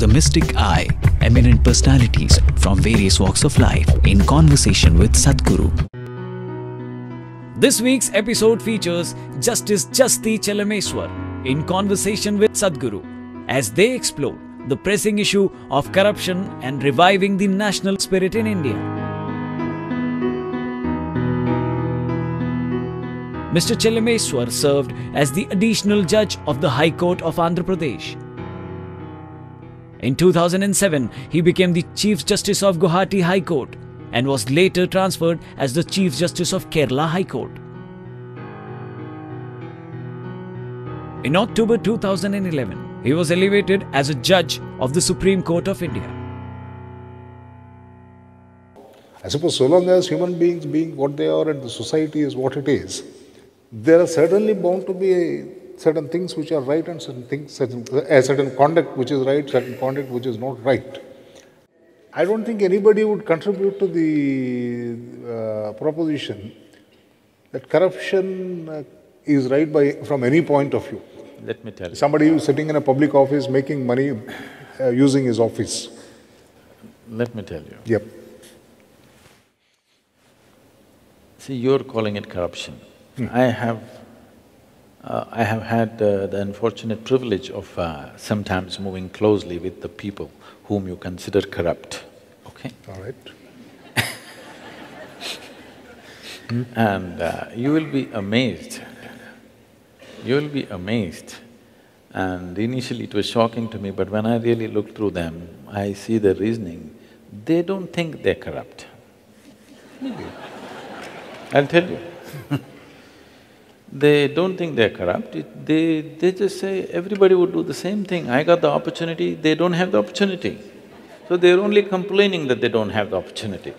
the mystic eye, eminent personalities from various walks of life in conversation with Sadhguru. This week's episode features Justice Jasti Chelameswar in conversation with Sadhguru as they explore the pressing issue of corruption and reviving the national spirit in India. Mr. Chelameswar served as the additional judge of the High Court of Andhra Pradesh. In 2007, he became the Chief Justice of Guwahati High Court and was later transferred as the Chief Justice of Kerala High Court. In October 2011, he was elevated as a judge of the Supreme Court of India. I suppose so long as human beings being what they are and the society is what it is, there are certainly bound to be certain things which are right and certain conduct which is right, certain conduct which is not right. I don't think anybody would contribute to the proposition that corruption is right from any point of view. Let me tell you. Somebody who is sitting in a public office making money using his office. Let me tell you. Yep. See, you're calling it corruption. I have had the unfortunate privilege of sometimes moving closely with the people whom you consider corrupt, okay? All right. And you will be amazed. You will be amazed. And initially it was shocking to me, but when I really look through them, I see the reasoning. They don't think they're corrupt. I'll tell you. They don't think they're corrupt, they just say, everybody would do the same thing. I got the opportunity, they don't have the opportunity. So they're only complaining that they don't have the opportunity.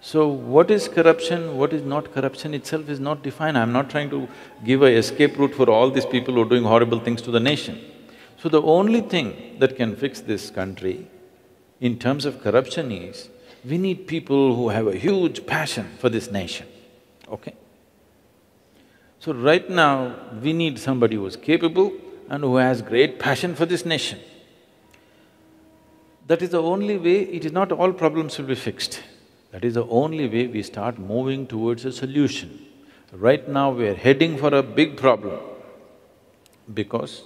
So what is corruption, what is not corruption itself is not defined. I'm not trying to give a escape route for all these people who are doing horrible things to the nation. So the only thing that can fix this country in terms of corruption is, we need people who have a huge passion for this nation, okay? So right now, we need somebody who is capable and who has great passion for this nation. That is the only way, it is not all problems will be fixed. That is the only way we start moving towards a solution. Right now, we are heading for a big problem because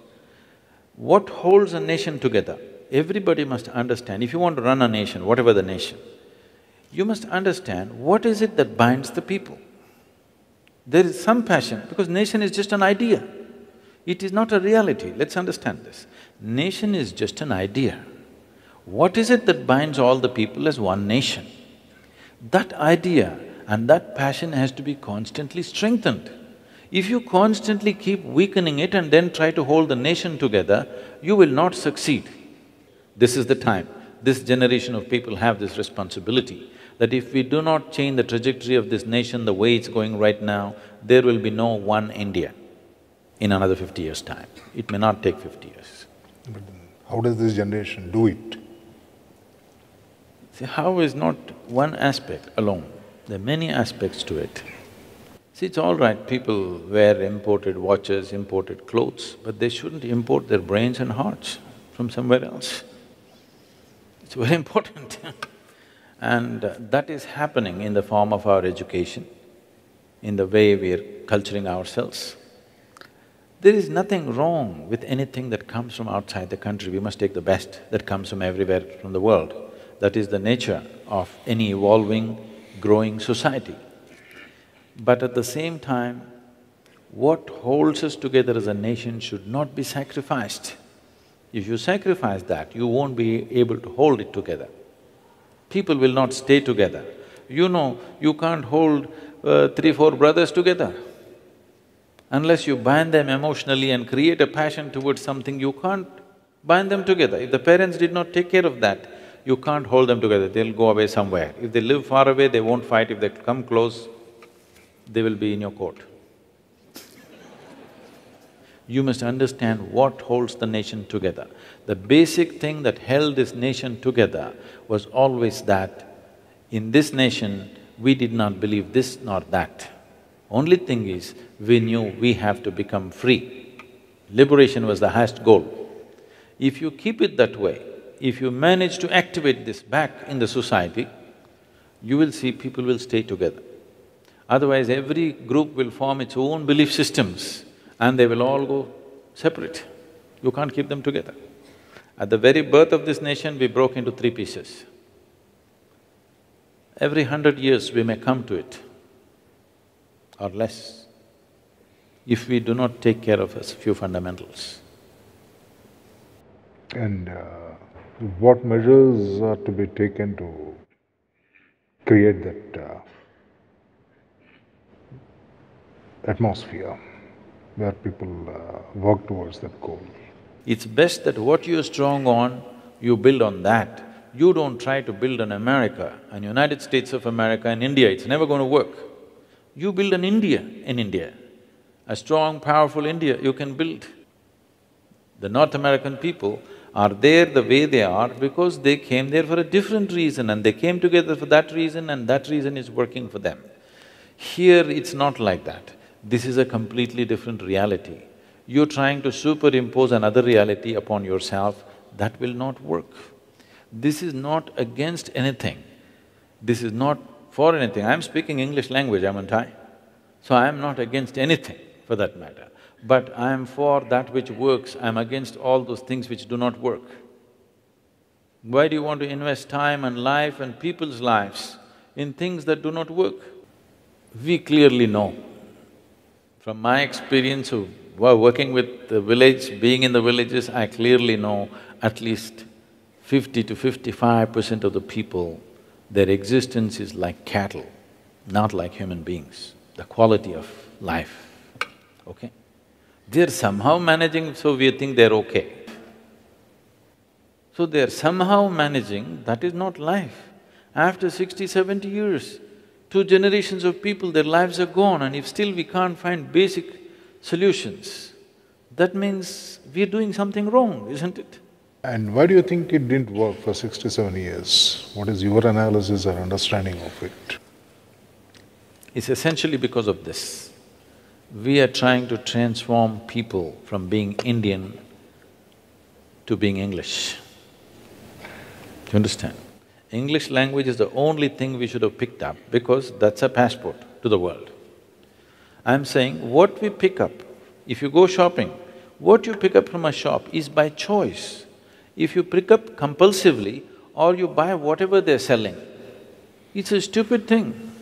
what holds a nation together, everybody must understand. If you want to run a nation, whatever the nation, you must understand what is it that binds the people. There is some passion, because nation is just an idea. It is not a reality, let's understand this. Nation is just an idea. What is it that binds all the people as one nation? That idea and that passion has to be constantly strengthened. If you constantly keep weakening it and then try to hold the nation together, you will not succeed. This is the time. This generation of people have this responsibility that if we do not change the trajectory of this nation the way it's going right now, there will be no one India in another 50 years' time. It may not take 50 years. But how does this generation do it? See, how is not one aspect alone, there are many aspects to it. See, it's all right, people wear imported watches, imported clothes, but they shouldn't import their brains and hearts from somewhere else. It's very important and that is happening in the form of our education, in the way we're culturing ourselves. There is nothing wrong with anything that comes from outside the country. We must take the best that comes from everywhere from the world. That is the nature of any evolving, growing society. But at the same time, what holds us together as a nation should not be sacrificed. If you sacrifice that, you won't be able to hold it together. People will not stay together. You know, you can't hold 3-4 brothers together. Unless you bind them emotionally and create a passion towards something, you can't bind them together. If the parents did not take care of that, you can't hold them together, they'll go away somewhere. If they live far away, they won't fight. If they come close, they will be in your court. You must understand what holds the nation together. The basic thing that held this nation together was always that in this nation, we did not believe this nor that. Only thing is, we knew we have to become free. Liberation was the highest goal. If you keep it that way, if you manage to activate this back in the society, you will see people will stay together. Otherwise, every group will form its own belief systems and they will all go separate. You can't keep them together. At the very birth of this nation, we broke into three pieces. Every 100 years we may come to it, or less, if we do not take care of a few fundamentals. And what measures are to be taken to create that atmosphere where people work towards that goal? It's best that what you're strong on, you build on that. You don't try to build an America, an United States of America and India, it's never going to work. You build an India in India. A strong, powerful India you can build. The North American people are there the way they are because they came there for a different reason and they came together for that reason and that reason is working for them. Here it's not like that. This is a completely different reality. You're trying to superimpose another reality upon yourself, that will not work. This is not against anything. This is not for anything. I'm speaking English language, haven't I? So I'm not against anything for that matter. But I'm for that which works, I'm against all those things which do not work. Why do you want to invest time and life and people's lives in things that do not work? We clearly know. From my experience of working with the village, being in the villages, I clearly know at least 50 to 55% of the people, their existence is like cattle, not like human beings, the quality of life, okay? They're somehow managing, so we think they're okay. So they're somehow managing, that is not life. After 60, 70 years, 2 generations of people, their lives are gone and if still we can't find basic solutions, that means we're doing something wrong, isn't it? And why do you think it didn't work for 67 years? What is your analysis or understanding of it? It's essentially because of this. We are trying to transform people from being Indian to being English. Do you understand? English language is the only thing we should have picked up because that's a passport to the world. I'm saying what we pick up, if you go shopping, what you pick up from a shop is by choice. If you pick up compulsively or you buy whatever they're selling, it's a stupid thing.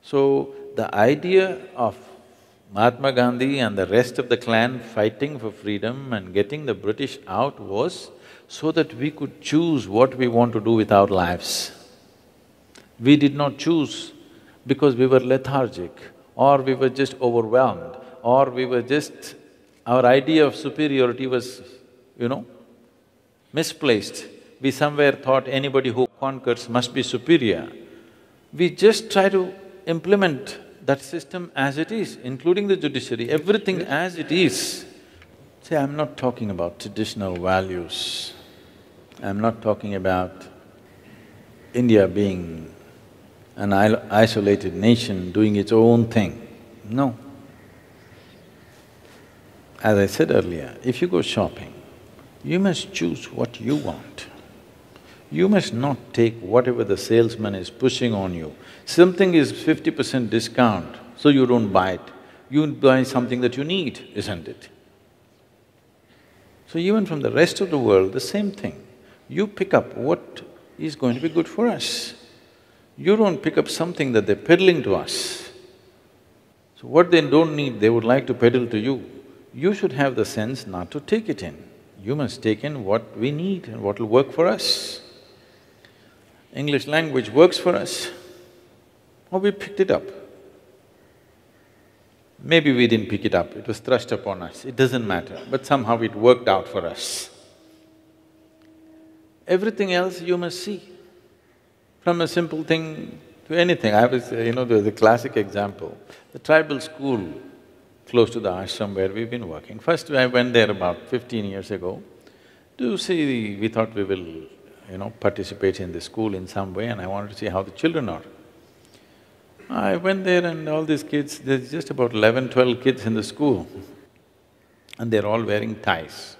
So, the idea of Mahatma Gandhi and the rest of the clan fighting for freedom and getting the British out was so that we could choose what we want to do with our lives. We did not choose because we were lethargic or we were just overwhelmed or we were just… our idea of superiority was, misplaced. We somewhere thought anybody who conquers must be superior. We just try to implement that system as it is, including the judiciary, everything as it is. See, I'm not talking about traditional values. I'm not talking about India being an isolated nation doing its own thing. No. As I said earlier, if you go shopping, you must choose what you want. You must not take whatever the salesman is pushing on you. Something is 50% discount, so you don't buy it. You buy something that you need, isn't it? So even from the rest of the world, the same thing. You pick up what is going to be good for us. You don't pick up something that they're peddling to us. So what they don't need, they would like to peddle to you. You should have the sense not to take it in. You must take in what we need and what will work for us. English language works for us, or we picked it up. Maybe we didn't pick it up, it was thrust upon us, it doesn't matter, but somehow it worked out for us. Everything else you must see, from a simple thing to anything. There's a classic example, the tribal school close to the ashram where we've been working. First I went there about 15 years ago to see… we thought we will, participate in the school in some way and I wanted to see how the children are. I went there and all these kids, there's just about 11, 12 kids in the school and they're all wearing ties.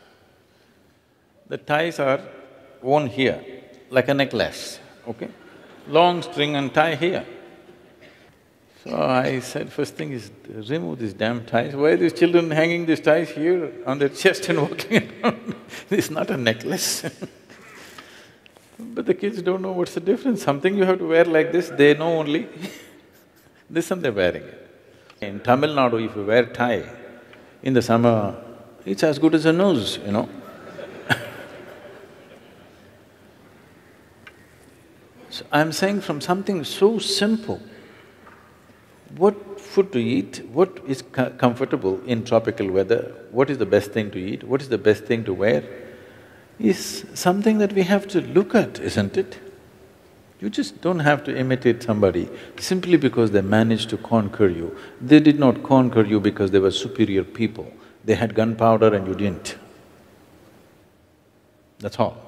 The ties are worn here, like a necklace, okay? Long string and tie here. So I said, first thing is, remove these damn ties. Why are these children hanging these ties here on their chest and walking around? This is not a necklace. But the kids don't know what's the difference. Something you have to wear like this, they know only this and they're wearing it. In Tamil Nadu, if you wear tie in the summer, it's as good as a nose, you know. So I'm saying from something so simple, what food to eat, what is comfortable in tropical weather, what is the best thing to eat, what is the best thing to wear, is something that we have to look at, isn't it? You just don't have to imitate somebody simply because they managed to conquer you. They did not conquer you because they were superior people. They had gunpowder and you didn't. That's all.